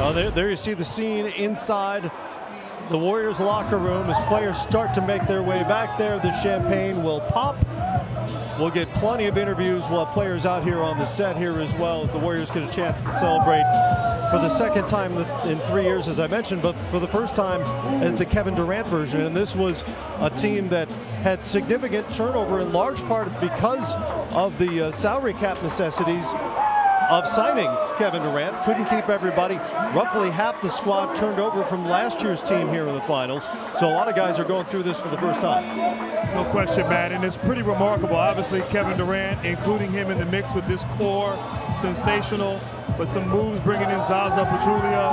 Well, there you see the scene inside the Warriors locker room as players start to make their way back there. The champagne will pop. We'll get plenty of interviews. We'll have players out here on the set here as well as the Warriors get a chance to celebrate for the second time in 3 years, as I mentioned, but for the first time as the Kevin Durant version. And this was a team that had significant turnover in large part because of the salary cap necessities of signing Kevin Durant. Couldn't keep everybody. Roughly half the squad turned over from last year's team here in the finals. So a lot of guys are going through this for the first time. No question, Matt, and it's pretty remarkable. Obviously, Kevin Durant, including him in the mix with this core, sensational. But some moves bringing in Zaza Pachulia,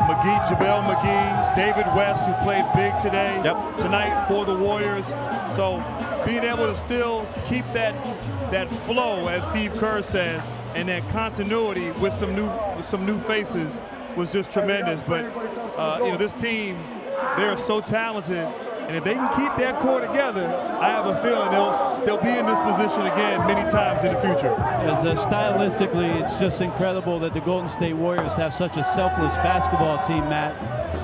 JaVale McGee, David West, who played big tonight for the Warriors. So being able to still keep that flow, as Steve Kerr says, and that continuity with some new faces was just tremendous. But this team, they're so talented, and if they can keep that core together, I have a feeling they'll be in this position again many times in the future. Stylistically, it's just incredible that the Golden State Warriors have such a selfless basketball team, Matt.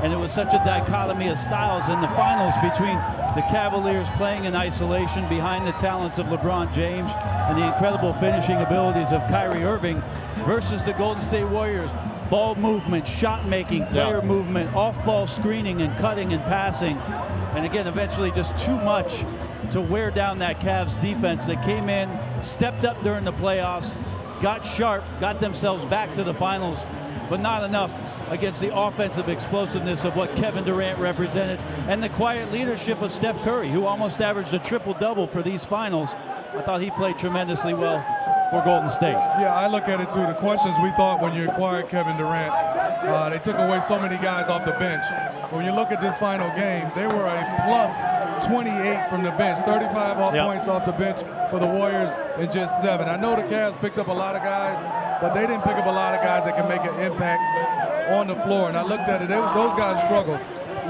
And it was such a dichotomy of styles in the finals between the Cavaliers playing in isolation behind the talents of LeBron James and the incredible finishing abilities of Kyrie Irving versus the Golden State Warriors. Ball movement, shot making, player movement, off-ball screening and cutting and passing. And again, eventually just too much to wear down that Cavs defense that came in, stepped up during the playoffs, got sharp, got themselves back to the finals, but not enough against the offensive explosiveness of what Kevin Durant represented and the quiet leadership of Steph Curry, who almost averaged a triple-double for these finals. I thought he played tremendously well for Golden State. Yeah, I look at it too. The questions we thought when you acquired Kevin Durant, they took away so many guys off the bench. When you look at this final game, they were a plus 28 from the bench, 35 points off the bench for the Warriors in just 7. I know the Cavs picked up a lot of guys, but they didn't pick up a lot of guys that can make an impact on the floor. And I looked at it, those guys struggled.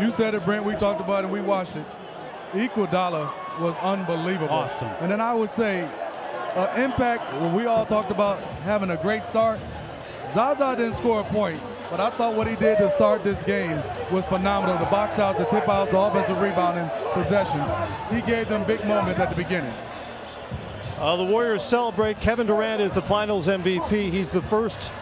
You said it, Brent, we talked about it, we watched it. Iguodala was unbelievable. Awesome. And then I would say impact, when we all talked about having a great start, Zaza didn't score a point, but I thought what he did to start this game was phenomenal. The box outs, the tip outs, the offensive rebounding, possessions. He gave them big moments at the beginning. The Warriors celebrate. Kevin Durant is the finals MVP. He's the first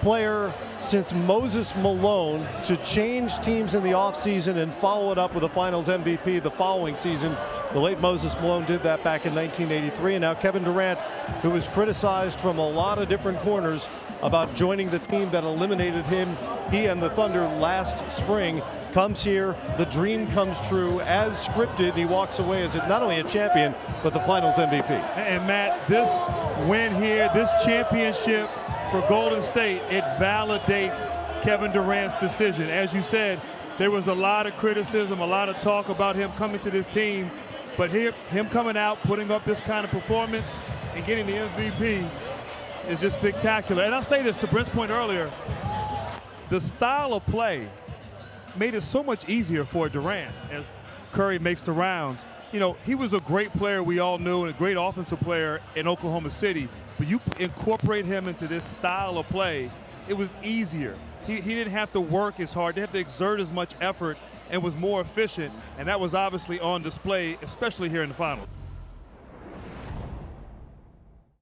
player since Moses Malone to change teams in the offseason and follow it up with a finals MVP the following season. The late Moses Malone did that back in 1983. And now Kevin Durant, who was criticized from a lot of different corners about joining the team that eliminated him, he and the Thunder last spring, comes here. The dream comes true as scripted. He walks away as not only a champion, but the finals MVP. And Matt, this win here, this championship for Golden State, it validates Kevin Durant's decision. As you said, there was a lot of criticism, a lot of talk about him coming to this team, but him coming out, putting up this kind of performance and getting the MVP is just spectacular. And I'll say this to Brent's point earlier, the style of play made it so much easier for Durant as Curry makes the rounds. You know, he was a great player, we all knew, and a great offensive player in Oklahoma City. But you incorporate him into this style of play, it was easier. He didn't have to work as hard, didn't have to exert as much effort, and was more efficient. And that was obviously on display, especially here in the finals.